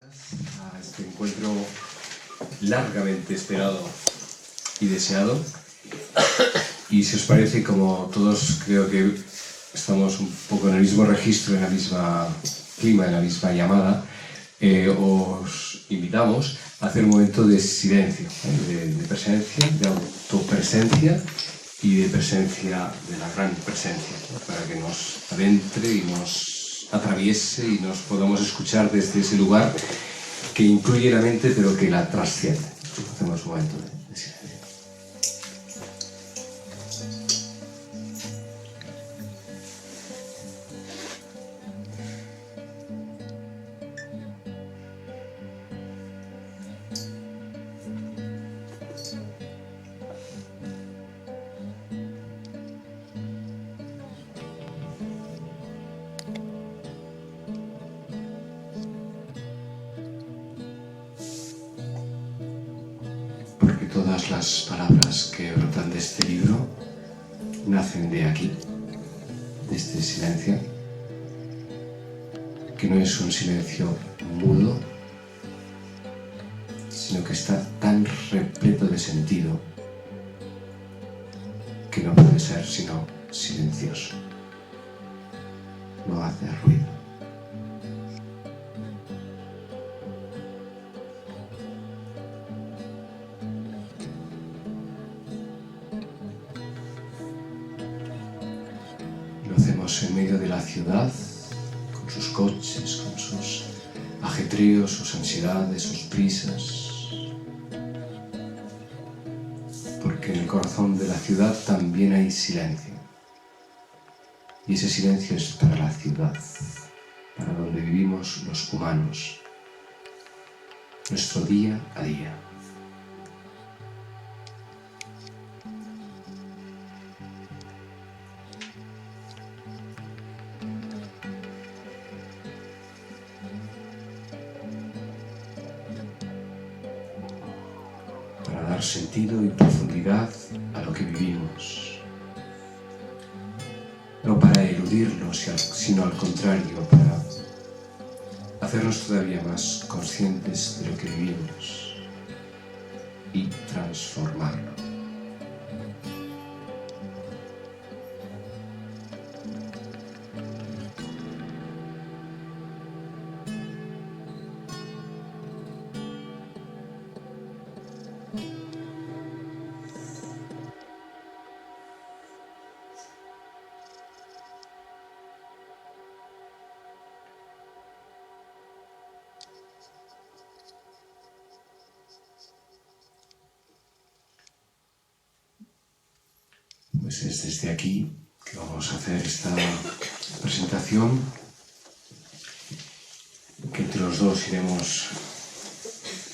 A este encuentro largamente esperado y deseado. Y si os parece, como todos creo que estamos un poco en el mismo registro, en la misma clima, en la misma llamada, os invitamos a hacer un momento de silencio, de presencia, de autopresencia y de presencia de la gran presencia, para que nos adentre y nos atraviese y nos podamos escuchar desde ese lugar que incluye la mente pero que la trasciende. Hacemos un momento de silencio. Porque todas las palabras que brotan de este libro nacen de aquí, de este silencio, que no es un silencio mudo, sino que está tan repleto de sentido que no puede ser sino silencioso. No hace ruido. Lo hacemos en medio de la ciudad, con sus coches, con sus ajetreos, sus ansiedades, sus prisas. Porque en el corazón de la ciudad también hay silencio. Y ese silencio es para la ciudad, para donde vivimos los humanos, nuestro día a día. Para dar sentido y profundidad a lo que vivimos. No para eludirlo, sino al contrario, para hacernos todavía más conscientes de lo que vivimos y transformarlo. Pues es desde aquí que vamos a hacer esta presentación, que entre los dos iremos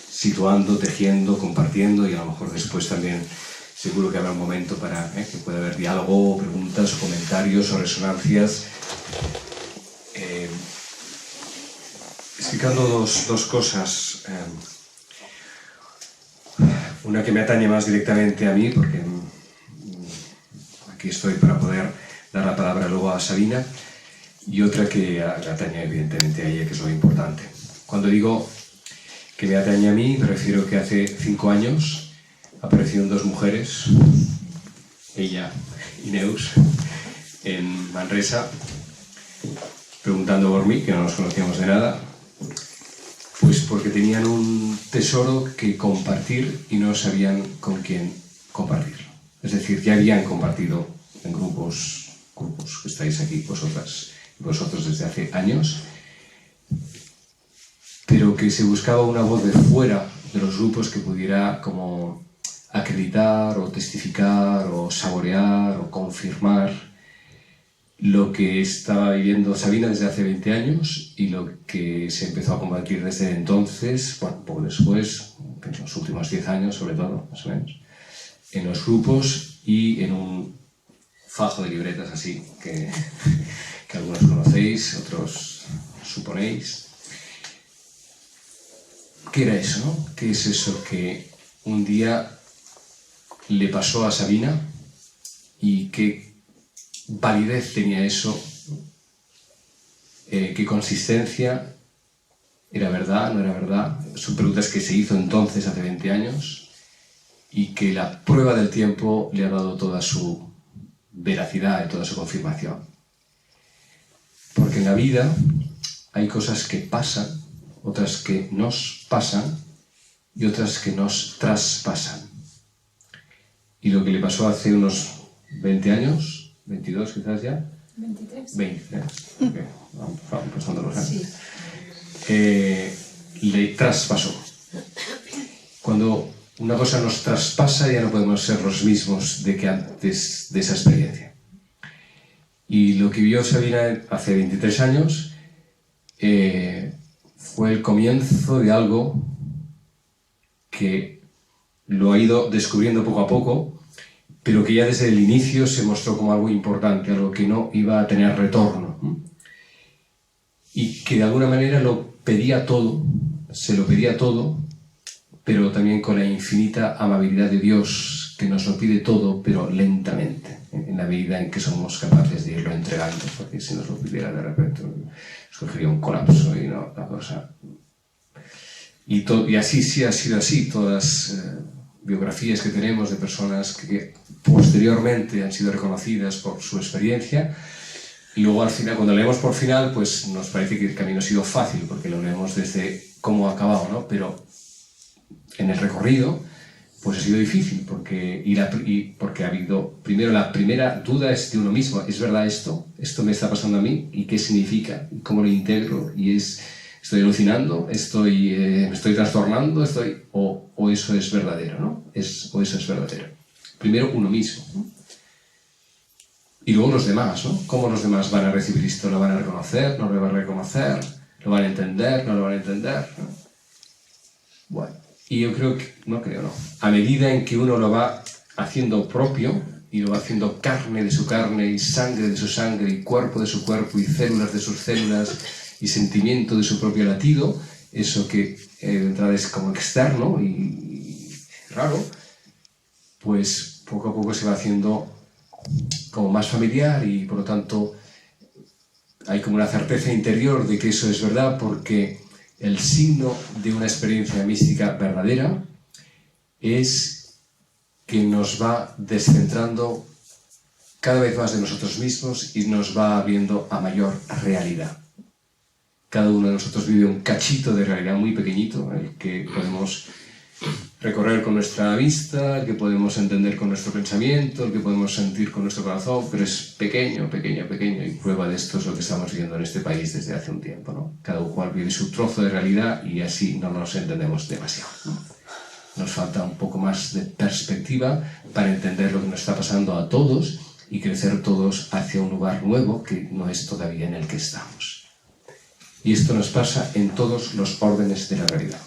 situando, tejiendo, compartiendo, y a lo mejor después también seguro que habrá un momento para que pueda haber diálogo, preguntas o comentarios o resonancias. Explicando dos cosas. Una que me atañe más directamente a mí, porque aquí estoy para poder dar la palabra luego a Sabina, y otra que atañe evidentemente a ella, que es lo importante. Cuando digo que me atañe a mí, me refiero que hace 5 años aparecieron 2 mujeres, ella y Neus, en Manresa, preguntando por mí, que no nos conocíamos de nada, pues porque tenían un tesoro que compartir y no sabían con quién compartirlo. Es decir, ya habían compartido en grupos que estáis aquí vosotras y vosotros desde hace años, pero que se buscaba una voz de fuera de los grupos que pudiera como acreditar o testificar o saborear o confirmar lo que estaba viviendo Sabina desde hace 20 años y lo que se empezó a compartir desde entonces, bueno, un poco después, en los últimos 10 años sobre todo, más o menos, en los grupos y en un fajo de libretas así que algunos conocéis, otros suponéis. ¿Qué era eso, no? ¿Qué es eso que un día le pasó a Sabina y qué validez tenía eso, qué consistencia ¿Era verdad? ¿No era verdad? Son preguntas que se hizo entonces, hace 20 años, y que la prueba del tiempo le ha dado toda su veracidad y toda su confirmación. Porque en la vida hay cosas que pasan, otras que nos pasan y otras que nos traspasan. Y lo que le pasó hace unos 20 años, 22 quizás ya, 23. 23, okay. Vamos pasando los años. Sí. Le traspasó. Cuando una cosa nos traspasa ya no podemos ser los mismos de que antes de esa experiencia. Y lo que vio Sabina hace 23 años fue el comienzo de algo que lo ha ido descubriendo poco a poco, pero que ya desde el inicio se mostró como algo importante, algo que no iba a tener retorno. Y que de alguna manera lo pedía todo, se lo pedía todo, pero también con la infinita amabilidad de Dios, que nos lo pide todo, pero lentamente, en la medida en que somos capaces de irlo entregando, porque si nos lo pidiera de repente, surgiría un colapso y no, la cosa... Y así sí ha sido así, todas las biografías que tenemos de personas que posteriormente han sido reconocidas por su experiencia, y luego al final, cuando leemos por final, pues nos parece que el camino ha sido fácil, porque lo leemos desde cómo ha acabado, ¿no? Pero en el recorrido, pues ha sido difícil, porque ha habido, primero la primera duda es de uno mismo, ¿es verdad esto? ¿Esto me está pasando a mí? ¿Y qué significa? ¿Cómo lo integro? ¿Estoy alucinando? ¿Me estoy trastornando? ¿O eso es verdadero, ¿no? ¿O eso es verdadero? Primero uno mismo, ¿no? Y luego los demás, ¿no? ¿Cómo los demás van a recibir esto? ¿Lo van a reconocer? ¿No lo van a reconocer? ¿Lo van a entender? ¿No lo van a entender? ¿No? Bueno, y yo creo que, no, a medida en que uno lo va haciendo propio y lo va haciendo carne de su carne y sangre de su sangre y cuerpo de su cuerpo y células de sus células y sentimiento de su propio latido, eso que de entrada es como externo y raro, pues poco a poco se va haciendo como más familiar y por lo tanto hay como una certeza interior de que eso es verdad, porque el signo de una experiencia mística verdadera es que nos va descentrando cada vez más de nosotros mismos y nos va abriendo a mayor realidad. Cada uno de nosotros vive un cachito de realidad muy pequeñito, el que podemos recorrer con nuestra vista, el que podemos entender con nuestro pensamiento, el que podemos sentir con nuestro corazón, pero es pequeño, pequeño, pequeño, y prueba de esto es lo que estamos viviendo en este país desde hace un tiempo, ¿no? Cada cual vive su trozo de realidad y así no nos entendemos demasiado, ¿no? Nos falta un poco más de perspectiva para entender lo que nos está pasando a todos y crecer todos hacia un lugar nuevo que no es todavía en el que estamos. Y esto nos pasa en todos los órdenes de la realidad.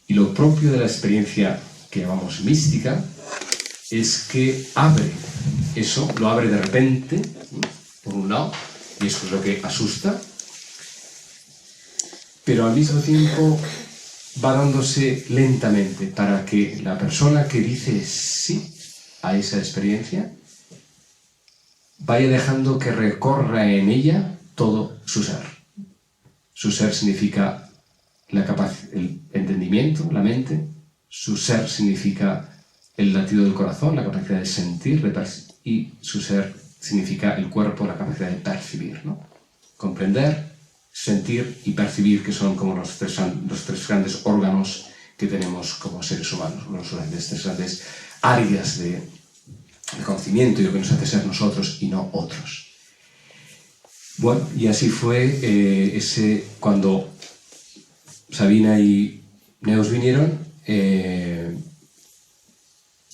Y lo propio de la experiencia que llamamos mística es que abre eso, lo abre de repente, por un lado, y eso es lo que asusta, pero al mismo tiempo va dándose lentamente para que la persona que dice sí a esa experiencia vaya dejando que recorra en ella todo su ser. Su ser significa el entendimiento, la mente. Su ser significa el latido del corazón, la capacidad de sentir, y su ser significa el cuerpo, la capacidad de percibir, ¿no? Comprender, sentir y percibir, que son como los tres grandes órganos que tenemos como seres humanos, tres grandes áreas de conocimiento y lo que nos hace ser nosotros y no otros. Bueno, y así fue cuando Sabina y Neus vinieron,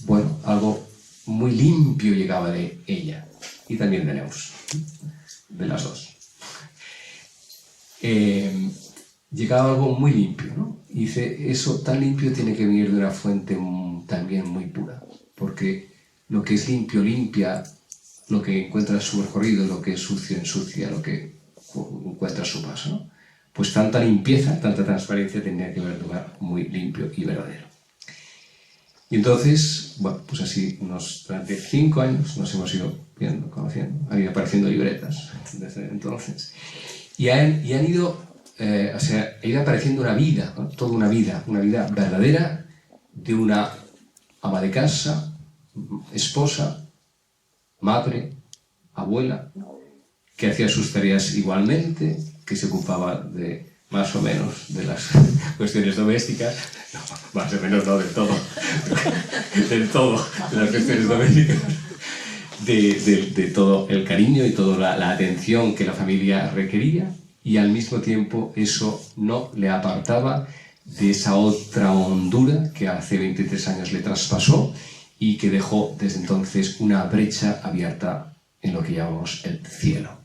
bueno, algo muy limpio llegaba de ella y también de Neus, de las dos. Llegaba algo muy limpio, ¿no? Y dice, eso tan limpio tiene que venir de una fuente también muy pura, porque lo que es limpio limpia lo que encuentra su recorrido, lo que es sucio ensucia, lo que encuentra su paso, ¿no? Pues tanta limpieza, tanta transparencia tenía que haber lugar muy limpio y verdadero. Y entonces, bueno, pues así durante 5 años nos hemos ido viendo, conociendo, han ido apareciendo libretas desde entonces. Y han ido o sea, ha ido apareciendo una vida, ¿no? Toda una vida verdadera de una ama de casa, esposa, madre, abuela, que hacía sus tareas igualmente, que se ocupaba de más o menos de las cuestiones domésticas, no, más o menos no del todo, del todo de las cuestiones domésticas, de todo el cariño y toda la atención que la familia requería, y al mismo tiempo eso no le apartaba de esa otra hondura que hace 23 años le traspasó y que dejó desde entonces una brecha abierta en lo que llamamos el cielo.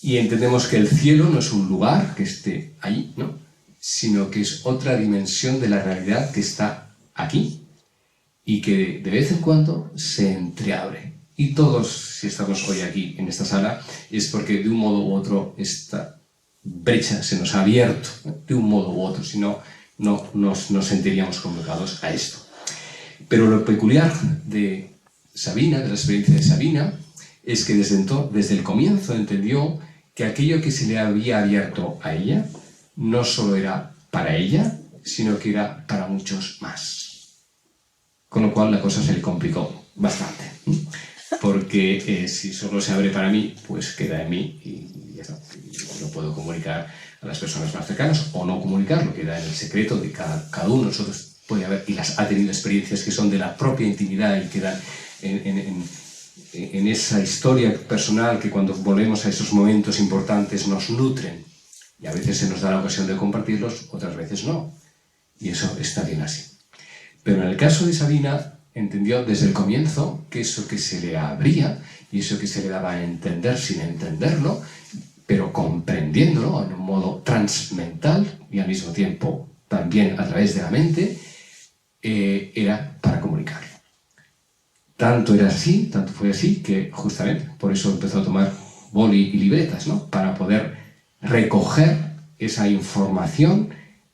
Y entendemos que el cielo no es un lugar que esté allí, ¿no? Sino que es otra dimensión de la realidad que está aquí y que de vez en cuando se entreabre. Y todos, si estamos hoy aquí en esta sala, es porque de un modo u otro esta brecha se nos ha abierto, ¿no? De un modo u otro, si no, no nos sentiríamos convocados a esto. Pero lo peculiar de Sabina, de la experiencia de Sabina, es que desde el comienzo entendió que aquello que se le había abierto a ella no solo era para ella, sino que era para muchos más. Con lo cual la cosa se le complicó bastante. Porque si solo se abre para mí, pues queda en mí y ya está. Y lo puedo comunicar a las personas más cercanas o no comunicarlo, queda en el secreto de cada uno de nosotros. Puede haber, y las ha tenido experiencias que son de la propia intimidad y quedan en esa historia personal que cuando volvemos a esos momentos importantes nos nutren. Y a veces se nos da la ocasión de compartirlos, otras veces no. Y eso está bien así. Pero en el caso de Sabina, entendió desde el comienzo que eso que se le abría y eso que se le daba a entender sin entenderlo, pero comprendiéndolo en un modo transmental y al mismo tiempo también a través de la mente, era para comunicarlo. Tanto fue así, que justamente por eso empezó a tomar boli y libretas, ¿no? Para poder recoger esa información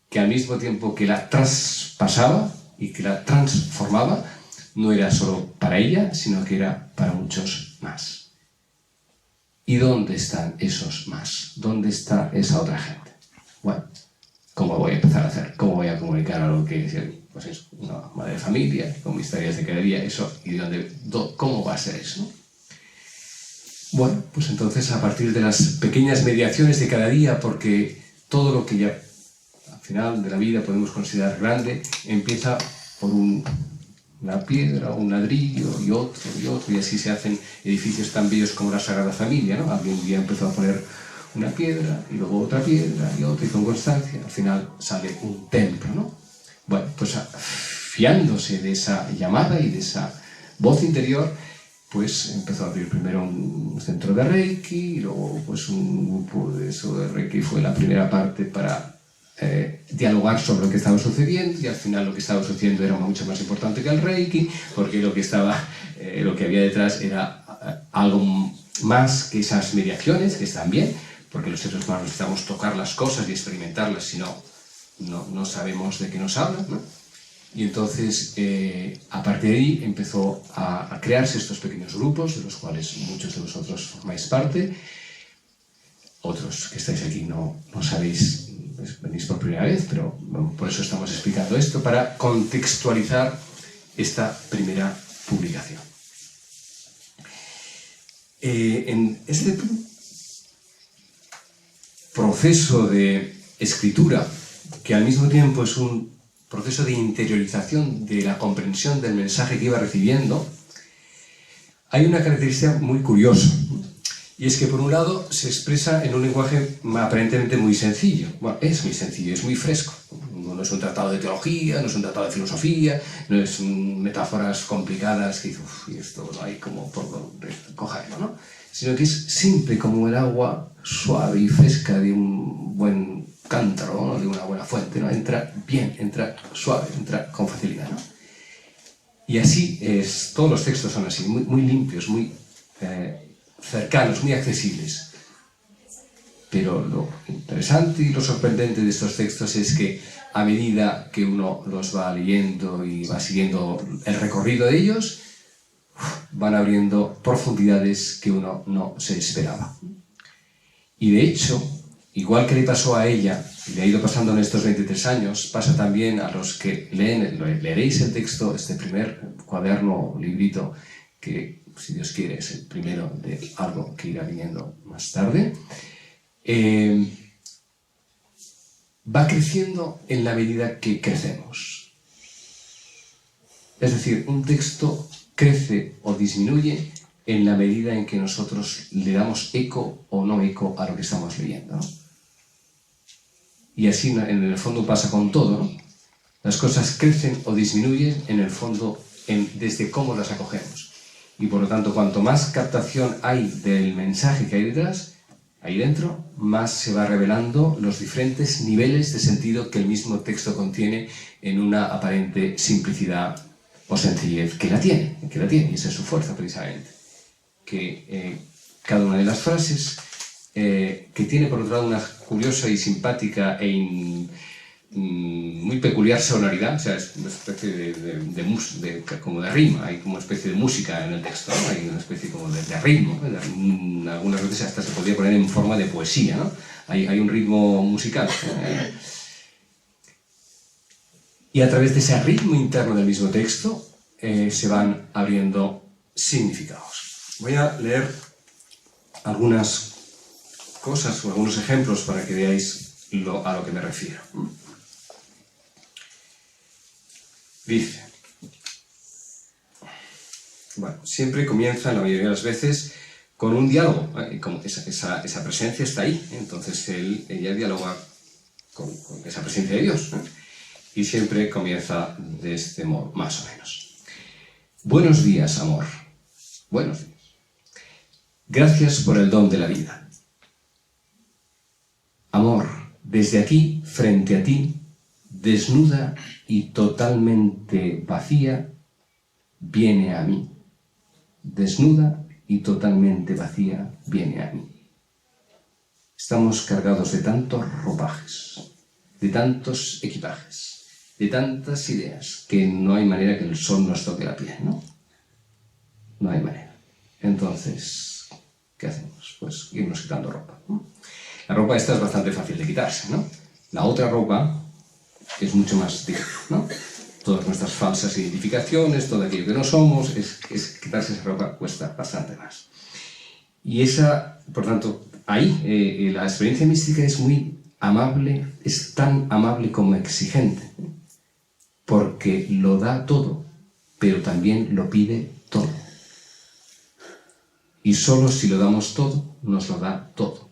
que al mismo tiempo que la traspasaba y que la transformaba, no era solo para ella, sino que era para muchos más. ¿Y dónde están esos más? ¿Dónde está esa otra gente? Bueno, ¿cómo voy a empezar a hacer? ¿Cómo voy a comunicar algo que es, pues eso, una madre de familia, con mis tareas de cada día, eso, y cómo va a ser eso, ¿no? Bueno, pues entonces a partir de las pequeñas mediaciones de cada día, porque todo lo que ya al final de la vida podemos considerar grande, empieza por una piedra, un ladrillo y otro, y así se hacen edificios tan bellos como la Sagrada Familia, ¿no? Alguien un día empezó a poner una piedra, y luego otra piedra, y otra, y con constancia, al final sale un templo, ¿no? Bueno, pues fiándose de esa llamada y de esa voz interior, pues empezó a abrir primero un centro de Reiki, y luego pues un grupo de eso de Reiki fue la primera parte para dialogar sobre lo que estaba sucediendo, y al final lo que estaba sucediendo era mucho más importante que el Reiki, porque lo que había detrás era algo más que esas mediaciones, que están bien, porque los seres humanos necesitamos tocar las cosas y experimentarlas, si no sabemos de qué nos hablan, ¿no? Y entonces, a partir de ahí, empezó a crearse estos pequeños grupos, de los cuales muchos de vosotros formáis parte. Otros que estáis aquí no sabéis, pues venís por primera vez, pero bueno, por eso estamos explicando esto, para contextualizar esta primera publicación. En este proceso de escritura, que al mismo tiempo es un proceso de interiorización de la comprensión del mensaje que iba recibiendo, hay una característica muy curiosa, y es que por un lado se expresa en un lenguaje aparentemente muy sencillo. Bueno, es muy sencillo, es muy fresco. No es un tratado de teología, no es un tratado de filosofía, no es metáforas complicadas que dices, y esto no hay como por donde cogerlo, ¿no? Sino que es simple como el agua suave y fresca de un buen cántaro, ¿no? De una buena fuente, ¿no? Entra bien, entra suave, entra con facilidad, ¿no? Y así es, todos los textos son así, muy, muy limpios, muy cercanos, muy accesibles. Pero lo interesante y lo sorprendente de estos textos es que a medida que uno los va leyendo y va siguiendo el recorrido de ellos, van abriendo profundidades que uno no se esperaba. Y de hecho, igual que le pasó a ella, y le ha ido pasando en estos 23 años, pasa también a los que leeréis el texto, este primer cuaderno, librito, que, si Dios quiere, es el primero de algo que irá viniendo más tarde. Va creciendo en la medida que crecemos. Es decir, un texto crece o disminuye en la medida en que nosotros le damos eco o no eco a lo que estamos leyendo, ¿no? Y así en el fondo pasa con todo, ¿no? Las cosas crecen o disminuyen en el fondo desde cómo las acogemos. Y por lo tanto, cuanto más captación hay del mensaje que hay detrás, ahí dentro, más se va revelando los diferentes niveles de sentido que el mismo texto contiene en una aparente simplicidad o sencillez que la tiene, y esa es su fuerza precisamente. Que cada una de las frases, que tiene por otro lado una curiosa y simpática muy peculiar sonoridad, o sea, es una especie como de rima, hay como una especie de música en el texto, ¿no? Hay una especie como de ritmo, ¿no? Algunas veces hasta se podría poner en forma de poesía, ¿no? Hay un ritmo musical. Y a través de ese ritmo interno del mismo texto se van abriendo significados. Voy a leer algunas cosas o algunos ejemplos para que veáis a lo que me refiero. Dice, bueno, siempre comienza, la mayoría de las veces, con un diálogo, como esa presencia está ahí, entonces ella dialoga con esa presencia de Dios, ¿eh? Y siempre comienza de este modo, más o menos. Buenos días, amor. Buenos días. Gracias por el don de la vida. Amor, desde aquí, frente a ti, desnuda y totalmente vacía, viene a mí. Desnuda y totalmente vacía, viene a mí. Estamos cargados de tantos ropajes, de tantos equipajes, de tantas ideas, que no hay manera que el sol nos toque la piel, ¿no? No hay manera. Entonces, ¿qué hacemos? Pues irnos quitando ropa, ¿no? La ropa esta es bastante fácil de quitarse, ¿no? La otra ropa es mucho más difícil, ¿no? Todas nuestras falsas identificaciones, todo aquello que no somos, quitarse esa ropa cuesta bastante más. Y por tanto, ahí la experiencia mística es muy amable, es tan amable como exigente, porque lo da todo, pero también lo pide todo. Y solo si lo damos todo, nos lo da todo.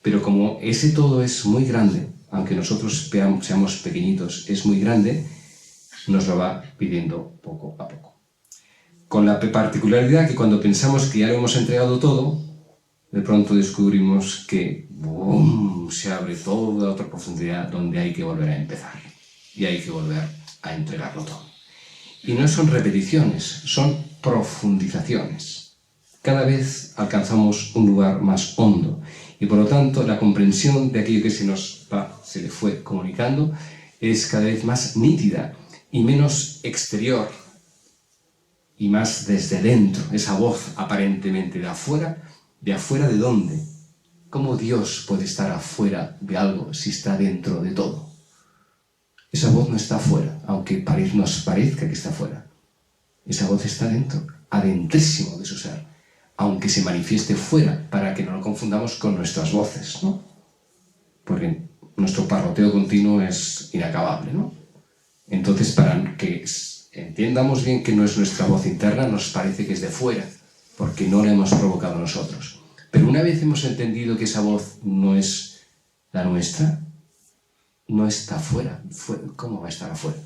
Pero como ese todo es muy grande, aunque nosotros seamos pequeñitos, es muy grande, nos lo va pidiendo poco a poco. Con la particularidad que cuando pensamos que ya lo hemos entregado todo, de pronto descubrimos que ¡boom!, se abre toda otra profundidad donde hay que volver a empezar. Y hay que volver a entregarlo todo. Y no son repeticiones, son profundizaciones. Cada vez alcanzamos un lugar más hondo. Y por lo tanto, la comprensión de aquello que se le fue comunicando es cada vez más nítida y menos exterior y más desde dentro. Esa voz aparentemente de afuera ¿de dónde? ¿Cómo Dios puede estar afuera de algo si está dentro de todo? Esa voz no está afuera, aunque nos parezca que está afuera. Esa voz está dentro, adentrísimo de su ser, aunque se manifieste fuera, para que no lo confundamos con nuestras voces, ¿no? Porque nuestro parloteo continuo es inacabable, ¿no? Entonces, para que entiendamos bien que no es nuestra voz interna, nos parece que es de fuera, porque no la hemos provocado nosotros. Pero una vez hemos entendido que esa voz no es la nuestra, no está afuera. ¿Cómo va a estar afuera?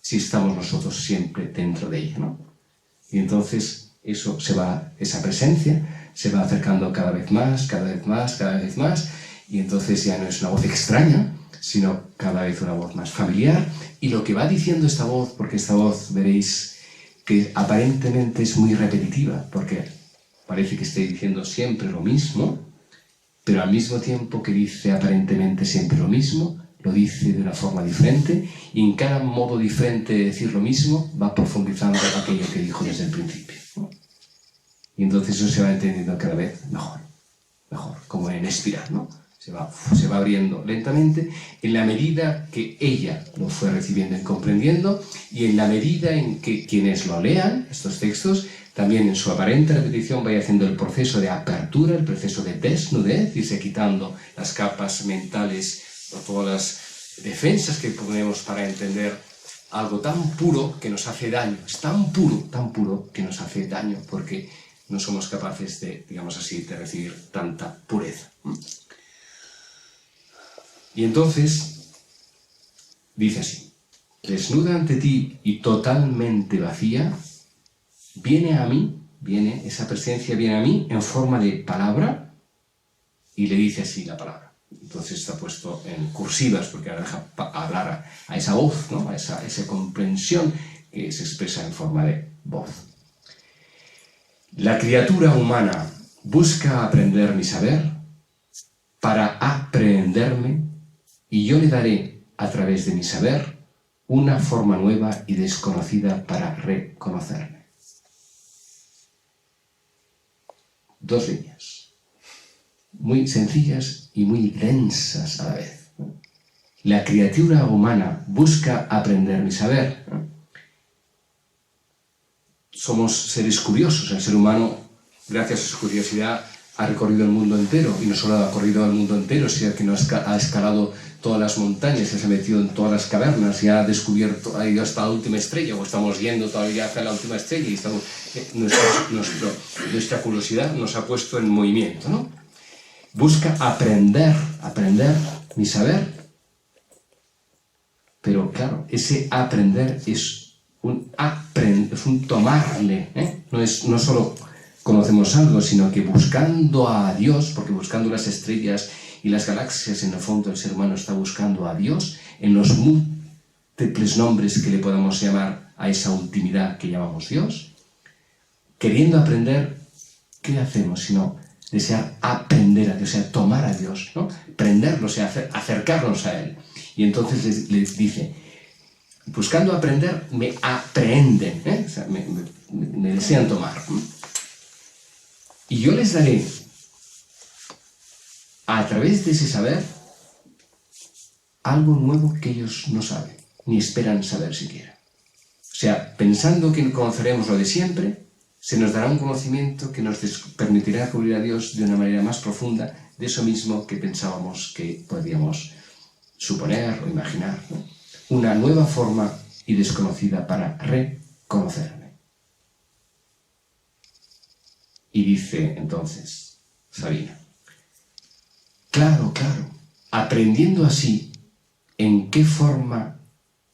Si estamos nosotros siempre dentro de ella, ¿no? Y entonces esa presencia se va acercando cada vez más, cada vez más, cada vez más, y entonces ya no es una voz extraña, sino cada vez una voz más familiar. Y lo que va diciendo esta voz, porque esta voz veréis que aparentemente es muy repetitiva, porque parece que esté diciendo siempre lo mismo, pero al mismo tiempo que dice aparentemente siempre lo mismo, lo dice de una forma diferente, y en cada modo diferente de decir lo mismo va profundizando aquello que dijo desde el principio, ¿no? Y entonces eso se va entendiendo cada vez mejor, como en espiral, ¿no? se va abriendo lentamente en la medida que ella lo fue recibiendo y comprendiendo, y en la medida en que quienes lo lean, estos textos, también en su aparente repetición vaya haciendo el proceso de apertura, el proceso de desnudez, irse quitando las capas mentales o todas las defensas que ponemos para entender algo tan puro que nos hace daño. Es tan puro que nos hace daño porque no somos capaces de, digamos así, de recibir tanta pureza. Y entonces, dice así: desnuda ante ti y totalmente vacía, esa presencia viene a mí en forma de palabra, y le dice así la palabra. Entonces está puesto en cursivas porque ahora deja hablar a esa voz, ¿no? a esa comprensión que se expresa en forma de voz. La criatura humana busca aprender mi saber para aprehenderme, y yo le daré, a través de mi saber, una forma nueva y desconocida para reconocerme. Dos líneas, muy sencillas y muy densas a la vez. La criatura humana busca aprender mi saber. Somos seres curiosos. El ser humano, gracias a su curiosidad, ha recorrido el mundo entero, y no solo ha recorrido el mundo entero, sino que ha escalado todas las montañas, se ha metido en todas las cavernas y ha descubierto, ha ido hasta la última estrella, o estamos yendo todavía hacia la última estrella, y nuestra curiosidad nos ha puesto en movimiento, ¿no? Busca aprender mi saber, pero claro, ese aprender es un tomarle, ¿eh? No solo conocemos algo, sino que buscando a Dios, porque buscando las estrellas y las galaxias, en el fondo el ser humano está buscando a Dios en los múltiples nombres que le podamos llamar a esa ultimidad que llamamos Dios. Queriendo aprender, ¿qué hacemos sino desear aprender a Dios, o sea, tomar a Dios, ¿no? Prenderlo, o sea, acercarnos a Él? Y entonces les dice: buscando aprender, me aprehenden, ¿eh? O sea, me desean tomar. Y yo les daré, a través de ese saber, algo nuevo que ellos no saben, ni esperan saber siquiera. O sea, pensando que conoceremos lo de siempre, se nos dará un conocimiento que nos permitirá descubrir a Dios de una manera más profunda, de eso mismo que pensábamos que podíamos suponer o imaginar, ¿no? Una nueva forma y desconocida para reconocerme. Y dice entonces Sabina: claro, aprendiendo así en qué forma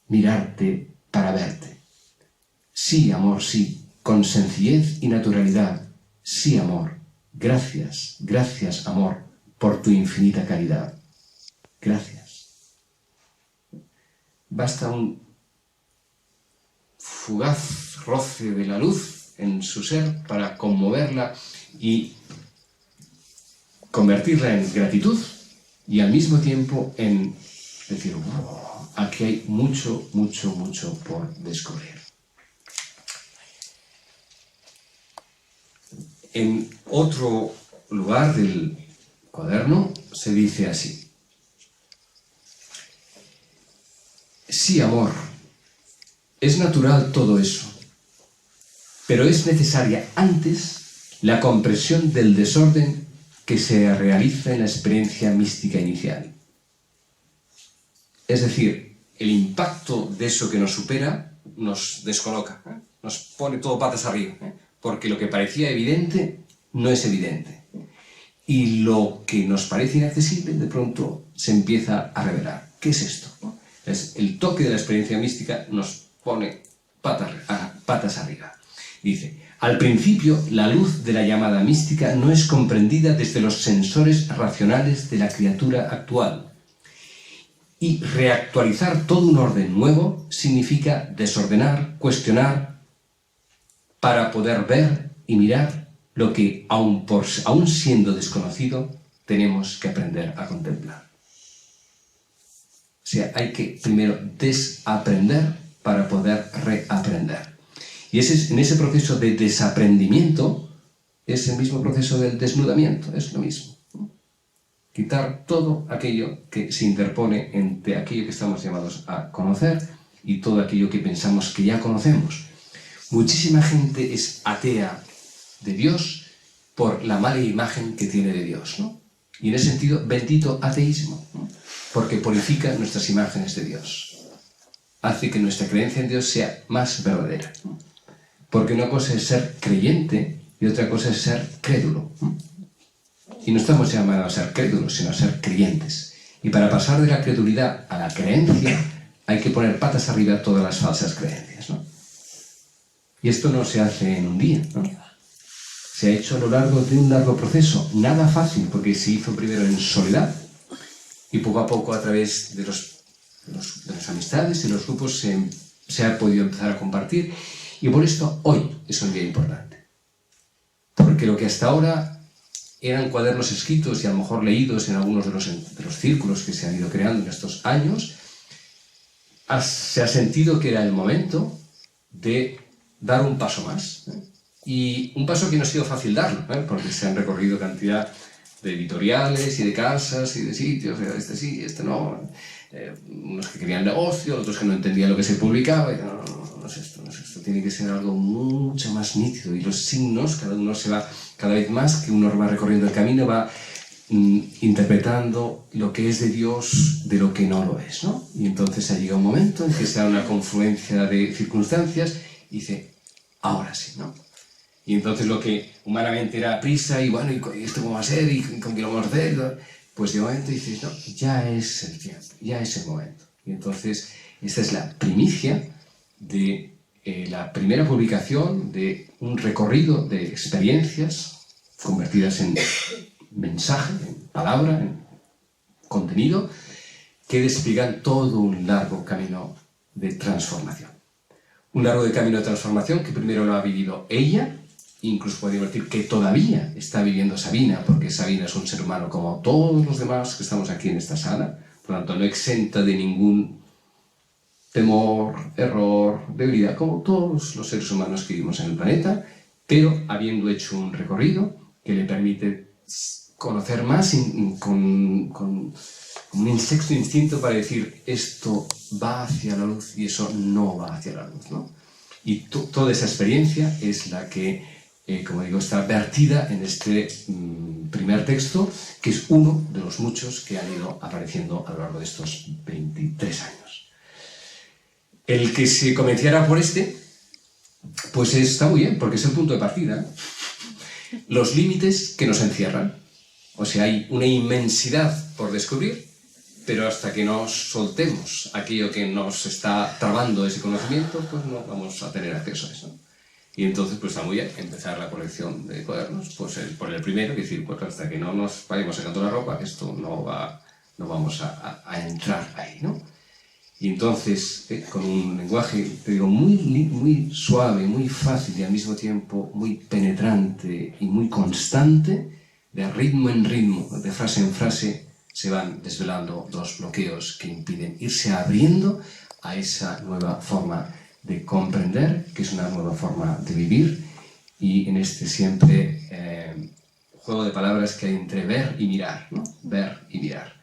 mirarte para verte. Sí, amor, sí, con sencillez y naturalidad. Sí, amor, gracias, amor, por tu infinita caridad. Gracias. Basta un fugaz roce de la luz en su ser para conmoverla y convertirla en gratitud, y al mismo tiempo en decir: wow, aquí hay mucho por descubrir. En otro lugar del cuaderno se dice así: sí, amor, es natural todo eso, pero es necesaria antes la comprensión del desorden que se realiza en la experiencia mística inicial. Es decir, el impacto de eso que nos supera nos descoloca, ¿eh? Nos pone todo patas arriba, ¿eh? Porque lo que parecía evidente no es evidente. Y lo que nos parece inaccesible de pronto se empieza a revelar. ¿Qué es esto? Entonces, el toque de la experiencia mística nos pone patas arriba. Dice: al principio, la luz de la llamada mística no es comprendida desde los sensores racionales de la criatura actual. Y reactualizar todo un orden nuevo significa desordenar, cuestionar, para poder ver y mirar lo que, aún siendo desconocido, tenemos que aprender a contemplar. O sea, hay que primero desaprender para poder reaprender. Y en ese proceso de desaprendimiento es el mismo proceso del desnudamiento, es lo mismo. quitar todo aquello que se interpone entre aquello que estamos llamados a conocer y todo aquello que pensamos que ya conocemos. Muchísima gente es atea de Dios por la mala imagen que tiene de Dios, ¿no? Y en ese sentido, bendito ateísmo, ¿no? Porque purifica nuestras imágenes de Dios. Hace que nuestra creencia en Dios sea más verdadera, ¿no? Porque una cosa es ser creyente y otra cosa es ser crédulo, ¿no? Y no estamos llamados a ser crédulos, sino a ser creyentes. Y para pasar de la credulidad a la creencia, hay que poner patas arriba todas las falsas creencias, ¿no? Y esto no se hace en un día, ¿no? Se ha hecho a lo largo de un largo proceso. Nada fácil, porque se hizo primero en soledad y poco a poco a través de las amistades y los grupos se ha podido empezar a compartir. Y por esto hoy es un día importante. Porque lo que hasta ahora eran cuadernos escritos y a lo mejor leídos en algunos de los círculos que se han ido creando en estos años, se ha sentido que era el momento de dar un paso más, ¿eh? Y un paso que no ha sido fácil darlo, ¿eh? Porque se han recorrido cantidad de editoriales y de casas y de sitios, este sí, este no, unos que querían negocio, otros que no entendían lo que se publicaba, y no es esto, tiene que ser algo mucho más nítido, y los signos, cada uno se va, cada vez más que uno va recorriendo el camino, va interpretando lo que es de Dios de lo que no lo es, ¿no? Y entonces ha llegado un momento en que se da una confluencia de circunstancias y dice, ahora sí, ¿no? Y entonces lo que humanamente era prisa y bueno, ¿y esto cómo va a ser? ¿Y con qué lo vamos a hacer? Pues de momento dices, no, ya es el tiempo, ya es el momento. Y entonces esta es la primicia de la primera publicación de un recorrido de experiencias convertidas en mensaje, en palabra, en contenido, que despliegan todo un largo camino de transformación. Un largo camino de transformación que primero lo ha vivido ella, incluso podríamos decir que todavía está viviendo Sabina, porque Sabina es un ser humano como todos los demás que estamos aquí en esta sala, por lo tanto no exenta de ningún temor, error, debilidad, como todos los seres humanos que vivimos en el planeta, pero habiendo hecho un recorrido que le permite conocer más con un sexto instinto para decir esto va hacia la luz y eso no va hacia la luz, ¿no? Y toda esa experiencia es la que, como digo, está vertida en este primer texto, que es uno de los muchos que han ido apareciendo a lo largo de estos 23 años. El que se comenzara por este, pues está muy bien, porque es el punto de partida. Los límites que nos encierran. O sea, hay una inmensidad por descubrir, pero hasta que no soltemos aquello que nos está trabando ese conocimiento, pues no vamos a tener acceso a eso. Y entonces, pues está muy bien empezar la colección de cuadernos, pues por el primero, es decir, pues hasta que no nos vayamos sacando la ropa, esto no vamos a entrar ahí, ¿no? Y entonces, con un lenguaje, te digo, muy suave, muy fácil y al mismo tiempo muy penetrante y muy constante, de ritmo en ritmo, de frase en frase, se van desvelando los bloqueos que impiden irse abriendo a esa nueva forma de comprender, que es una nueva forma de vivir, y en este siempre juego de palabras que hay entre ver y mirar, ¿no? Ver y mirar.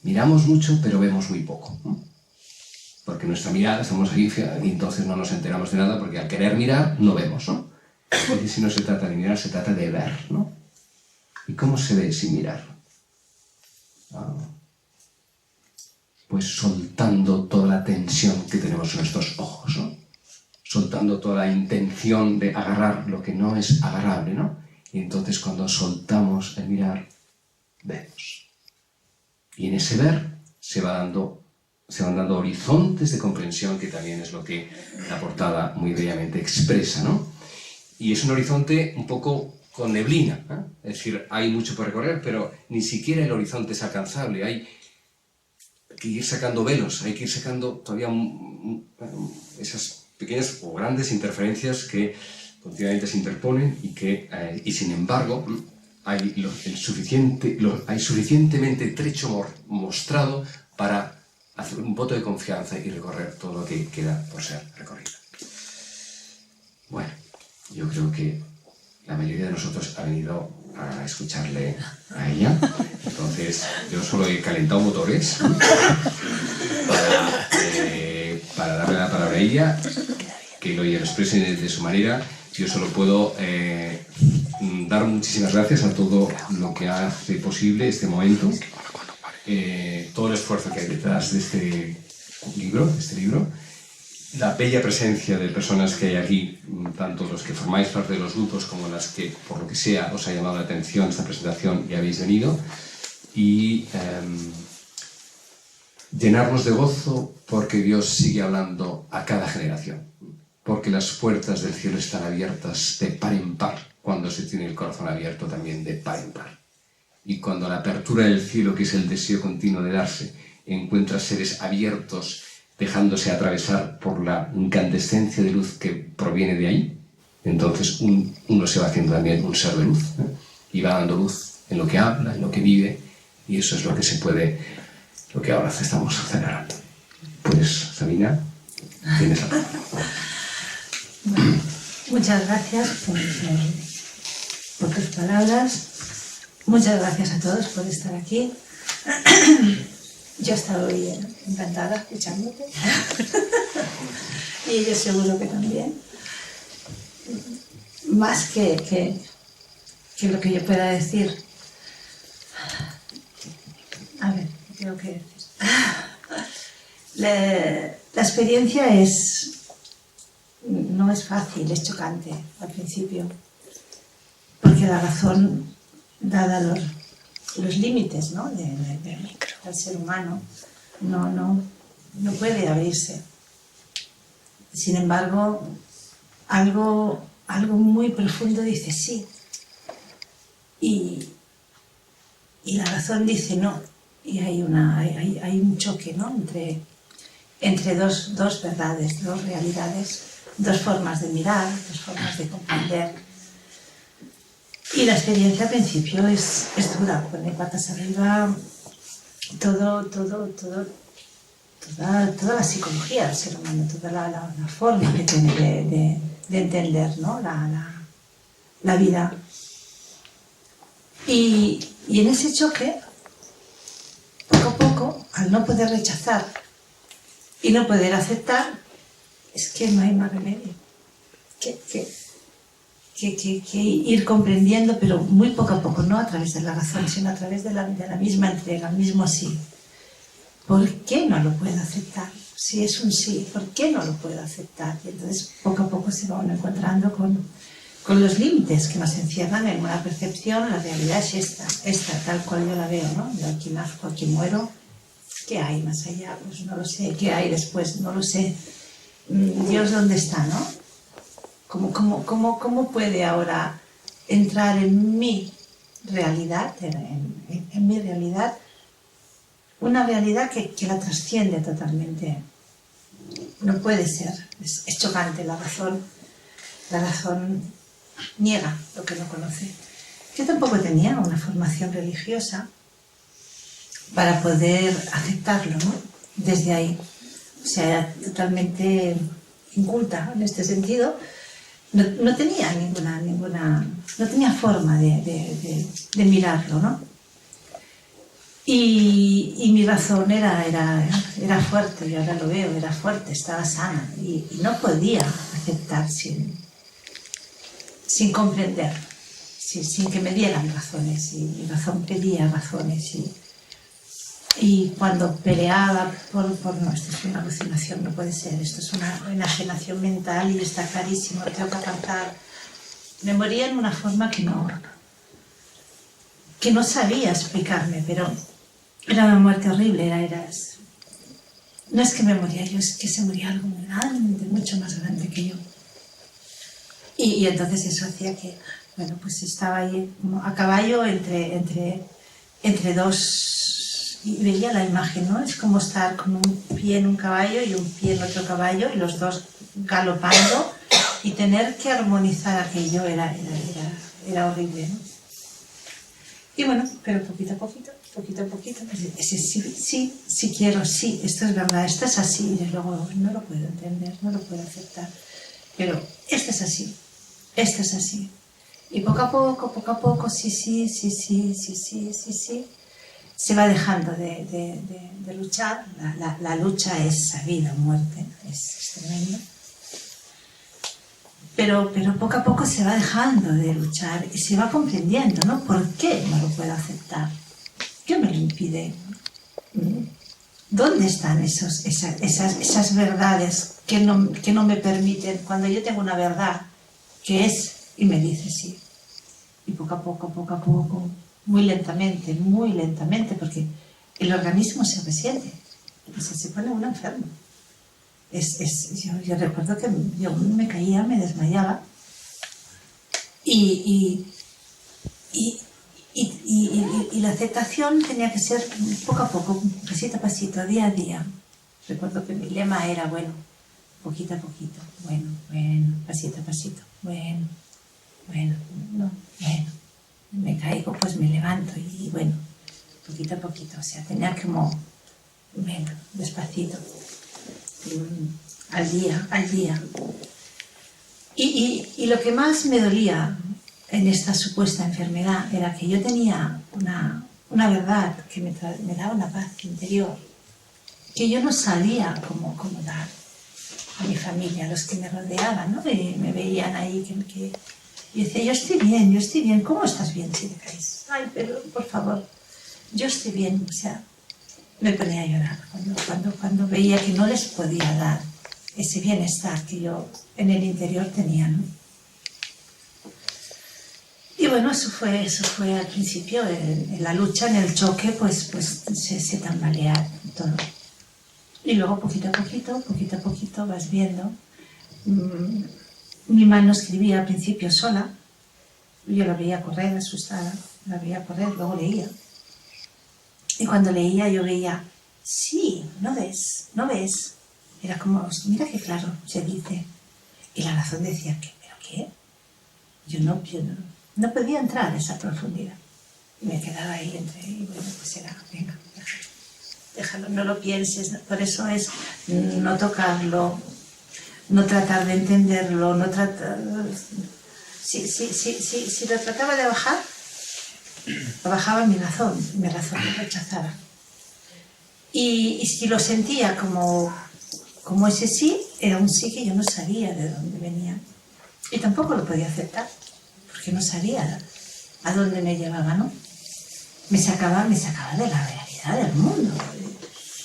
Miramos mucho, pero vemos muy poco, ¿no? Porque nuestra mirada, estamos aquí y entonces no nos enteramos de nada, porque al querer mirar no vemos, ¿no? Porque si no se trata de mirar, se trata de ver, ¿no? ¿Y cómo se ve sin mirar? Pues soltando toda la tensión que tenemos en nuestros ojos, ¿no? Soltando toda la intención de agarrar lo que no es agarrable, ¿no? Y entonces cuando soltamos el mirar, vemos. Y en ese ver se van dando horizontes de comprensión, que también es lo que la portada muy bellamente expresa, ¿no? Y es un horizonte un poco con neblina, ¿eh? Es decir, hay mucho por recorrer, pero ni siquiera el horizonte es alcanzable. Hay que ir sacando velos, hay que ir sacando todavía esas pequeñas o grandes interferencias que continuamente se interponen y sin embargo hay suficientemente trecho mostrado para hacer un voto de confianza y recorrer todo lo que queda por ser recorrido. Bueno, yo creo que la mayoría de nosotros ha venido a escucharle a ella. Entonces, yo solo he calentado motores para darle la palabra a ella, que lo exprese de su manera. Yo solo puedo dar muchísimas gracias a todo lo que hace posible este momento, todo el esfuerzo que hay detrás de este libro, la bella presencia de personas que hay aquí, tanto los que formáis parte de los grupos como las que, por lo que sea, os ha llamado la atención esta presentación y habéis venido, y llenarnos de gozo porque Dios sigue hablando a cada generación, porque las puertas del cielo están abiertas de par en par, cuando se tiene el corazón abierto también de par en par. Y cuando la apertura del cielo, que es el deseo continuo de darse, encuentra seres abiertos, dejándose atravesar por la incandescencia de luz que proviene de ahí, entonces uno se va haciendo también un ser de luz, y va dando luz en lo que habla, en lo que vive, y eso es lo que se puede, lo que ahora estamos celebrando. Pues, Sabina, tienes la palabra. Bueno, muchas gracias por tus palabras. Muchas gracias a todos por estar aquí. Yo estoy encantada escuchándote. Y yo seguro que también. Más que lo que yo pueda decir. A ver, ¿qué tengo que decir? La experiencia no es fácil, es chocante al principio. Porque la razón, dada los límites, ¿no? del ser humano, no puede abrirse. Sin embargo, algo muy profundo dice sí. Y la razón dice no. Y hay un choque, ¿no? entre dos verdades, dos realidades, dos formas de mirar, dos formas de comprender. Y la experiencia al principio es dura, pone patas arriba toda la psicología del ser humano, toda la forma que tiene de entender, ¿no? la vida. Y en ese choque, poco a poco, al no poder rechazar y no poder aceptar, es que no hay más remedio que ir comprendiendo, pero muy poco a poco, no a través de la razón, sino a través de la misma entrega, el mismo sí. ¿Por qué no lo puedo aceptar? Si es un sí, ¿por qué no lo puedo aceptar? Y entonces poco a poco se va uno encontrando con los límites que nos encierran en una percepción. La realidad es esta tal cual yo la veo, ¿no? Yo aquí nazco, aquí muero. ¿Qué hay más allá? Pues no lo sé. ¿Qué hay después? No lo sé. Dios, ¿dónde está, no? ¿Cómo puede ahora entrar en mi realidad, en mi realidad, una realidad que la trasciende totalmente? No puede ser, es chocante. La razón niega lo que no conoce. Yo tampoco tenía una formación religiosa para poder aceptarlo, ¿no? Desde ahí. O sea, era totalmente inculta en este sentido. No tenía no tenía forma de mirarlo, ¿no? Y mi razón era fuerte, yo ahora lo veo, era fuerte, estaba sana y no podía aceptar sin comprender, sin que me dieran razones, y mi razón pedía razones. Y cuando peleaba por no, esto es una alucinación, no puede ser, esto es una enajenación mental y está clarísimo, tengo que apartar. Me moría en una forma que no sabía explicarme, pero era una muerte horrible, no es que me moría yo, es que se moría algo muy grande, mucho más grande que yo. Y entonces eso hacía que, bueno, pues estaba ahí como a caballo entre dos. Y veía la imagen, ¿no? Es como estar con un pie en un caballo y un pie en otro caballo y los dos galopando, y tener que armonizar aquello era horrible, ¿no? Y bueno, pero poquito a poquito, ese sí quiero, sí, esto es verdad, esto es así, y luego no lo puedo entender, no lo puedo aceptar, pero esto es así, Y poco a poco, sí, se va dejando de luchar. La lucha es a vida o muerte, es tremendo. Pero poco a poco se va dejando de luchar y se va comprendiendo, ¿no? ¿Por qué no lo puedo aceptar? ¿Qué me lo impide? ¿Dónde están esas verdades que no me permiten? Cuando yo tengo una verdad que es y me dice sí. Y poco a poco, muy lentamente, porque el organismo se resiente, se pone uno enfermo. Yo recuerdo que yo me caía, me desmayaba y la aceptación tenía que ser poco a poco, pasito a pasito, día a día. Recuerdo que mi lema era, bueno, poquito a poquito, bueno, pasito a pasito, bueno, me caigo, pues me levanto y bueno, poquito a poquito, o sea, tenía como, bueno, despacito, al día. Y lo que más me dolía en esta supuesta enfermedad era que yo tenía una verdad que me daba una paz interior, que yo no sabía cómo dar a mi familia, a los que me rodeaban, ¿no? Me veían ahí y decía, yo estoy bien, ¿cómo estás bien si te caes? Ay, pero por favor, yo estoy bien, o sea, me ponía a llorar cuando veía que no les podía dar ese bienestar que yo en el interior tenía, ¿no? Y bueno, eso fue al principio, en la lucha, en el choque, pues se tambalea todo. Y luego poquito a poquito vas viendo. Mi mano escribía al principio sola, yo la veía correr asustada, la veía correr, luego leía. Y cuando leía yo veía, sí, ¿no ves? Era como, mira qué claro se dice. Y la razón decía, ¿pero qué? Yo no podía entrar a esa profundidad. Y me quedaba ahí y bueno, pues era, venga, déjalo, no lo pienses. Por eso es no tocarlo, no tratar de entenderlo, no tratar... Si lo trataba de bajar, lo bajaba mi razón me rechazaba. Y si lo sentía como ese sí, era un sí que yo no sabía de dónde venía. Y tampoco lo podía aceptar, porque no sabía a dónde me llevaba, ¿no? Me sacaba de la realidad del mundo,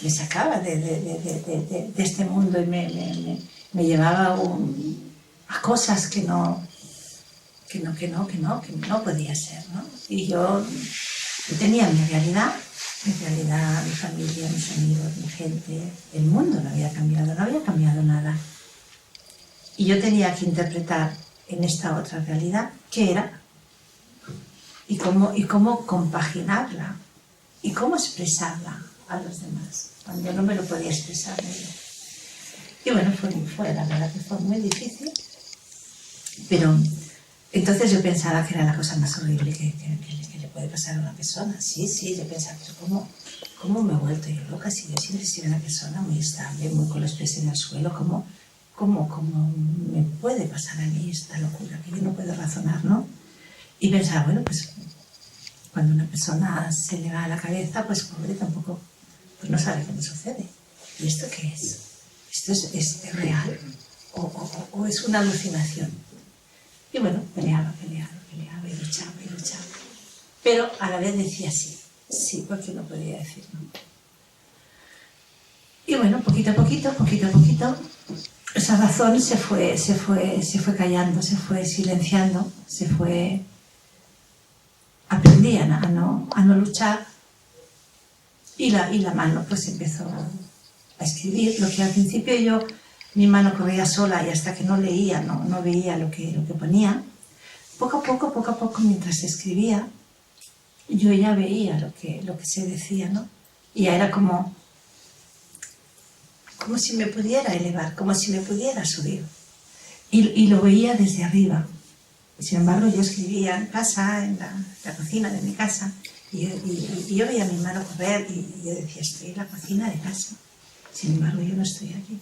me sacaba de este mundo y me llevaba a cosas que no podía ser, ¿no? Y yo tenía mi realidad, mi familia, mis amigos, mi gente, el mundo no había cambiado nada. Y yo tenía que interpretar en esta otra realidad qué era y cómo compaginarla y cómo expresarla a los demás, cuando no me lo podía expresar yo. Y bueno, la verdad que fue muy difícil, pero entonces yo pensaba que era la cosa más horrible que le puede pasar a una persona. Sí, yo pensaba, pero ¿cómo me he vuelto yo loca? Si yo siempre he sido una persona muy estable, muy con los pies en el suelo, ¿cómo me puede pasar a mí esta locura que yo no puedo razonar, ¿no? Y pensaba, bueno, pues cuando una persona se le va a la cabeza, pues pobre tampoco, pues no sabe qué sucede. ¿Y esto qué es? ¿Esto es real? ¿O es una alucinación? Y bueno, peleaba y luchaba. Pero a la vez decía sí, porque no podía decir no. Y bueno, poquito a poquito, esa razón se fue callando, se fue silenciando, aprendí a no luchar y la mano pues empezó a escribir, lo que al principio mi mano corría sola y hasta que no leía, no veía lo que ponía. Poco a poco, mientras escribía, yo ya veía lo que se decía, ¿no? Y ya era como si me pudiera elevar, como si me pudiera subir. Y lo veía desde arriba. Sin embargo, yo escribía en casa, en la cocina de mi casa, y yo veía mi mano correr y yo decía, estoy en la cocina de casa. Sin embargo, yo no estoy aquí.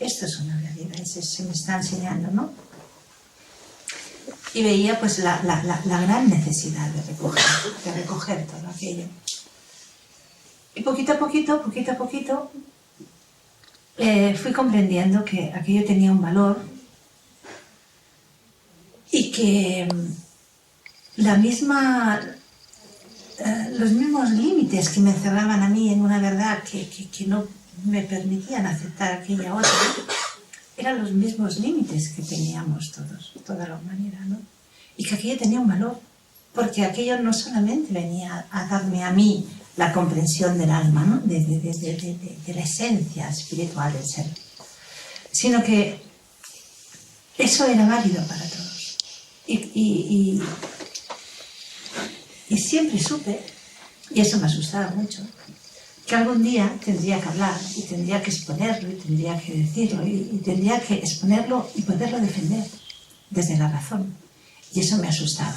Esto es una realidad, se me está enseñando, ¿no? y veía pues la gran necesidad de recoger todo aquello. Y poquito a poquito, fui comprendiendo que aquello tenía un valor y que los mismos límites que me encerraban a mí en una verdad que no me permitían aceptar aquella otra, eran los mismos límites que teníamos todos, toda la humanidad, ¿no? Y que aquello tenía un valor, porque aquello no solamente venía a darme a mí la comprensión del alma, ¿no? de la esencia espiritual del ser, sino que eso era válido para todos. Y siempre supe, y eso me asustaba mucho, que algún día tendría que hablar, y tendría que exponerlo, y tendría que decirlo, y tendría que exponerlo y poderlo defender desde la razón. Y eso me asustaba.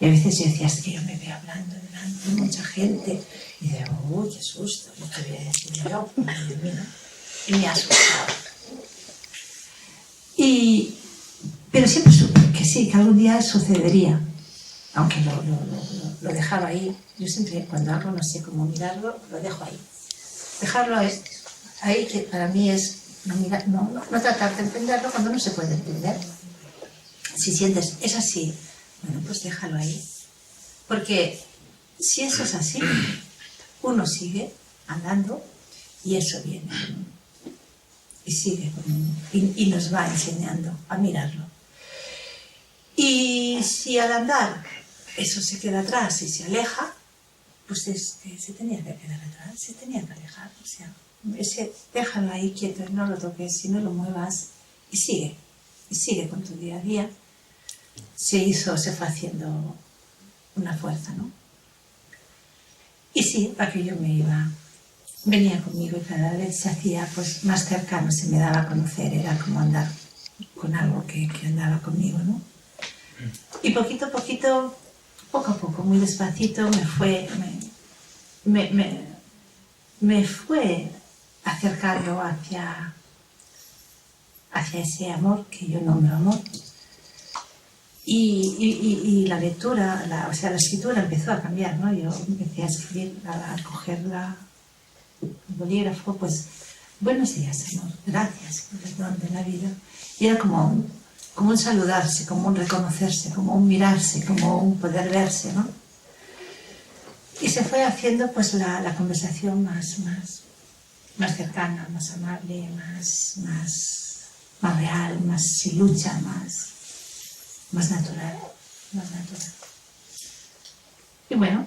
Y a veces yo decía, es que yo me veo hablando delante de mucha gente, y digo, uy, qué susto, lo que voy a decir yo, madre mía, y me asustaba. Pero siempre supe que sí, que algún día sucedería, aunque lo dejaba ahí. Yo siempre, cuando algo no sé cómo mirarlo, lo dejo ahí. Dejarlo ahí, que para mí es no tratar de entenderlo cuando no se puede entender. Si sientes, es así, bueno, pues déjalo ahí. Porque si eso es así, uno sigue andando y eso viene. Y sigue y nos va enseñando a mirarlo. Y si al andar eso se queda atrás y se aleja, pues se tenía que quedar atrás, se tenía que alejar. O sea, déjalo ahí quieto, no lo toques, y no lo muevas, y sigue con tu día a día. Se fue haciendo una fuerza, ¿no? Y sí, aquello venía conmigo y cada vez se hacía pues más cercano, se me daba a conocer, era como andar con algo que andaba conmigo, ¿no? Y poco a poco, muy despacito, me fue acercando hacia ese amor que yo nombro amor. Y la lectura, la escritura empezó a cambiar, ¿no? Yo empecé a escribir, a coger el bolígrafo, pues, buenos días, amor, gracias por el don de la vida. Y era como un saludarse, como un reconocerse, como un mirarse, como un poder verse, ¿no? Y se fue haciendo pues la conversación más cercana, más amable, más real, más sin lucha, más natural. Y bueno,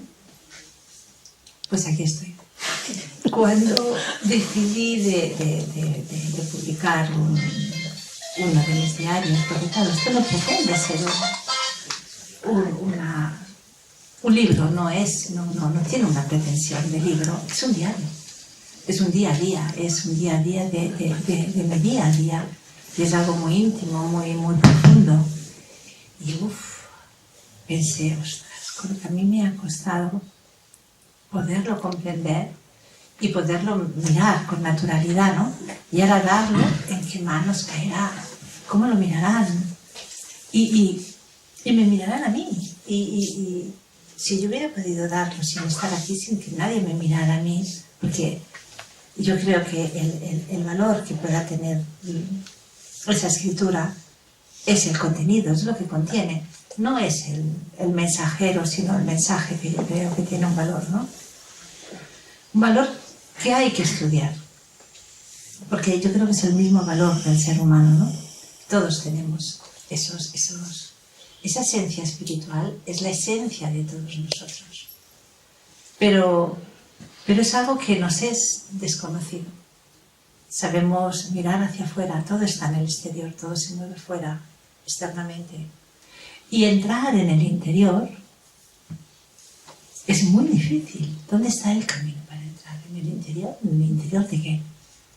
pues aquí estoy. Cuando decidí de publicar uno de mis diarios, porque claro, esto no pretende ser un libro, no tiene una pretensión de libro, es un diario, es un día a día, de mi día a día, y es algo muy íntimo, muy profundo. Y pensé, ostras, con lo que a mí me ha costado poderlo comprender y poderlo mirar con naturalidad, ¿no? Y ahora darlo, ¿en qué manos caerá? ¿Cómo lo mirarán? Y me mirarán a mí. Y si yo hubiera podido darlo sin estar aquí, sin que nadie me mirara a mí, porque yo creo que el valor que pueda tener esa escritura es el contenido, es lo que contiene. No es el mensajero, sino el mensaje que yo creo que tiene un valor, ¿no? Un valor que hay que estudiar. Porque yo creo que es el mismo valor del ser humano, ¿no? Todos tenemos esa esencia espiritual, es la esencia de todos nosotros. Pero es algo que nos es desconocido. Sabemos mirar hacia afuera, todo está en el exterior, todo se mueve fuera, externamente. Y entrar en el interior es muy difícil. ¿Dónde está el camino para entrar? ¿En el interior? ¿En el interior de qué?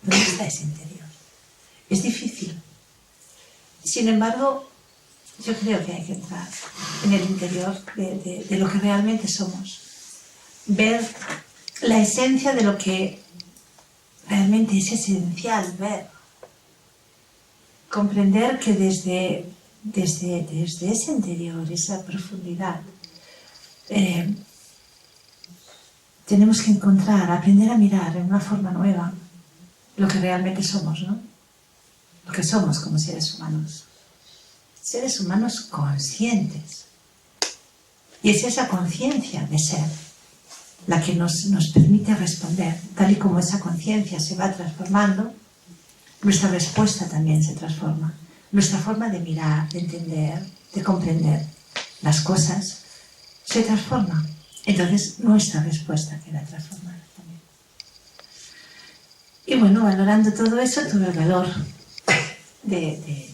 ¿Dónde está ese interior? Es difícil. Sin embargo, yo creo que hay que entrar en el interior de lo que realmente somos. Ver la esencia de lo que realmente es esencial ver. Comprender que desde desde ese interior, esa profundidad, tenemos que encontrar, aprender a mirar en una forma nueva lo que realmente somos, ¿no? Lo que somos como seres humanos. Seres humanos conscientes. Y es esa conciencia de ser la que nos permite responder. Tal y como esa conciencia se va transformando, nuestra respuesta también se transforma. Nuestra forma de mirar, de entender, de comprender las cosas se transforma. Entonces nuestra respuesta queda transformada también. Y bueno, valorando todo eso, tuve el valor de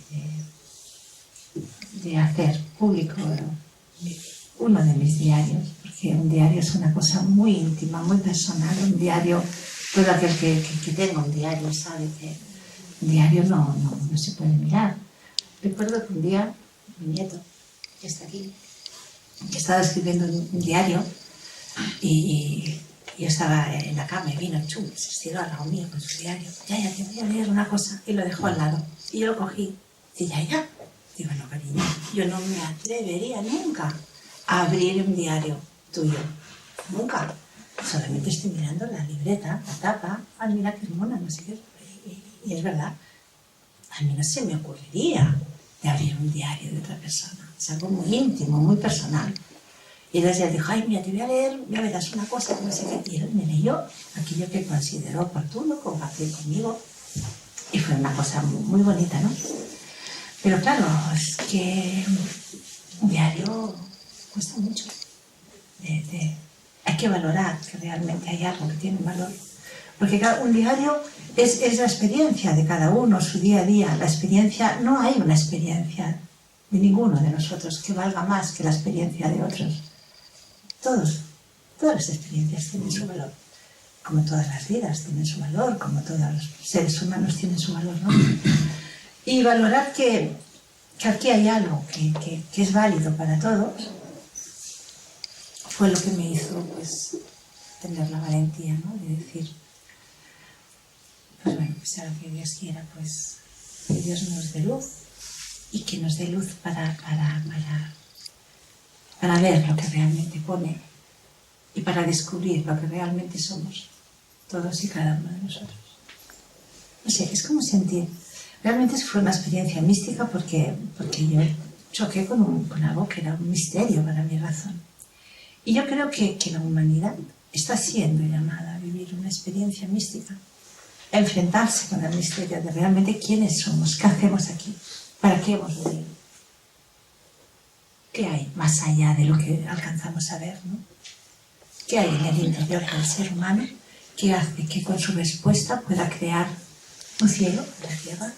hacer público uno de mis diarios, porque un diario es una cosa muy íntima, muy personal. Un diario, todo aquel que tenga un diario sabe que un diario no se puede mirar. Recuerdo que un día mi nieto, que está aquí, que estaba escribiendo un diario y yo estaba en la cama y vino chum, se estiró al lado mío con su diario. Ya, te voy a leer una cosa. Y lo dejó al lado. Y yo lo cogí. Y ya. Digo, no, cariño, yo no me atrevería nunca a abrir un diario tuyo. Nunca. Solamente estoy mirando la libreta, la tapa. Ay, mira qué mona, no sé qué. Y es verdad. A mí no se me ocurriría de abrir un diario de otra persona. Es algo muy íntimo, muy personal. Y entonces él dijo, ay, mira, te voy a leer, ya verás una cosa, no sé qué. Y él me leyó aquello que consideró oportuno, compartir conmigo. Y fue una cosa muy bonita, ¿no? Pero claro, es que un diario cuesta mucho. Hay que valorar que realmente hay algo que tiene valor. Porque un diario es la experiencia de cada uno, su día a día. La experiencia, no hay una experiencia de ninguno de nosotros que valga más que la experiencia de otros. Todas las experiencias tienen su valor. Como todas las vidas tienen su valor, como todos los seres humanos tienen su valor, ¿no? Y valorar que aquí hay algo que es válido para todos, fue lo que me hizo pues tener la valentía, ¿no? De decir, pues bueno, pues a lo que Dios quiera, pues que Dios nos dé luz y que nos dé luz para ver lo que realmente pone y para descubrir lo que realmente somos, todos y cada uno de nosotros. No sé, es como sentir. Realmente fue una experiencia mística porque yo choqué con algo que era un misterio para mi razón. Y yo creo que la humanidad está siendo llamada a vivir una experiencia mística, a enfrentarse con el misterio de realmente quiénes somos, qué hacemos aquí, para qué hemos venido. ¿Qué hay más allá de lo que alcanzamos a ver, ¿no? ¿Qué hay en el interior del ser humano que hace que con su respuesta pueda crear un cielo, la tierra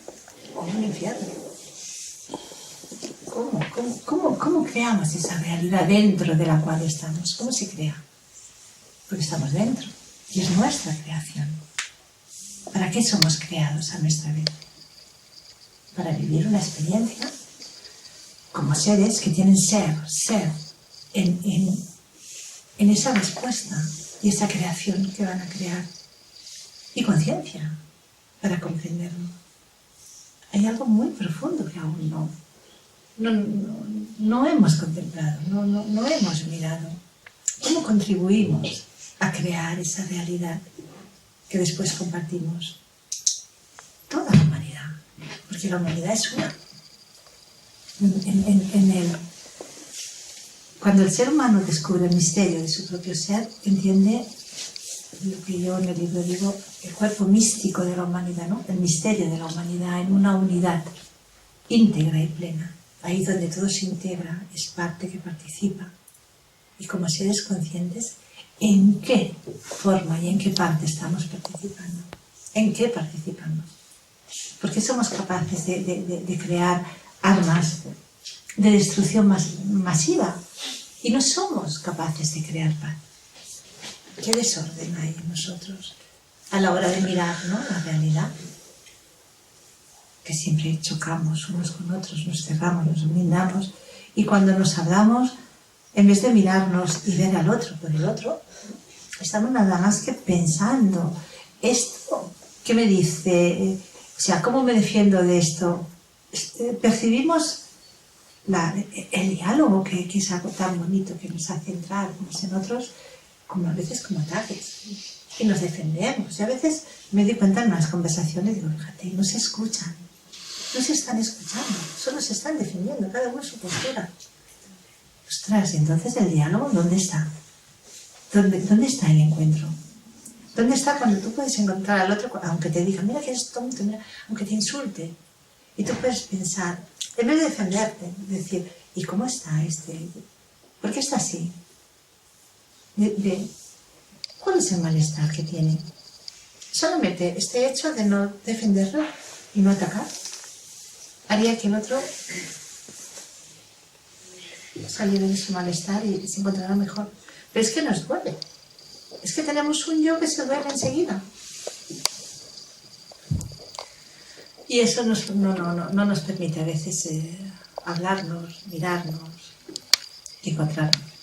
o un infierno? ¿Cómo creamos esa realidad dentro de la cual estamos? ¿Cómo se crea? Porque estamos dentro y es nuestra creación. ¿Para qué somos creados a nuestra vez? Para vivir una experiencia como seres que tienen ser en esa respuesta y esa creación que van a crear. Y conciencia para comprenderlo. Hay algo muy profundo que aún no hemos contemplado, no hemos mirado. ¿Cómo contribuimos a crear esa realidad que después compartimos? Toda la humanidad, porque la humanidad es una. Cuando el ser humano descubre el misterio de su propio ser, entiende lo que yo en el libro digo, el cuerpo místico de la humanidad, ¿no? El misterio de la humanidad en una unidad íntegra y plena. Ahí donde todo se integra, es parte que participa. Y como seres conscientes, ¿en qué forma y en qué parte estamos participando? ¿En qué participamos? Porque somos capaces de crear armas de destrucción masiva y no somos capaces de crear paz. ¿Qué desorden hay en nosotros a la hora de mirar, ¿no?, la realidad? Que siempre chocamos unos con otros, nos cerramos, nos blindamos, y cuando nos hablamos, en vez de mirarnos y ver al otro por el otro, estamos nada más que pensando, ¿esto qué me dice? O sea, ¿cómo me defiendo de esto? Percibimos el diálogo, que es algo tan bonito que nos hace entrar unos en otros, como a veces como ataques. Y nos defendemos. Y a veces me doy cuenta en las conversaciones, digo, fíjate, no se escuchan. No se están escuchando, solo se están defendiendo, cada uno su postura. Ostras, entonces el diálogo, ¿dónde está? ¿Dónde está el encuentro? ¿Dónde está cuando tú puedes encontrar al otro, aunque te diga, mira que eres tonto, mira, aunque te insulte? Y tú puedes pensar, en vez de defenderte, decir, ¿y cómo está este? ¿Por qué está así? ¿Cuál es el malestar que tiene? Solamente este hecho de no defenderlo y no atacar haría que el otro saliera de su malestar y se encontrara mejor. Pero es que nos duele. Es que tenemos un yo que se duele enseguida. Y eso no nos permite a veces hablarnos, mirarnos y encontrarnos.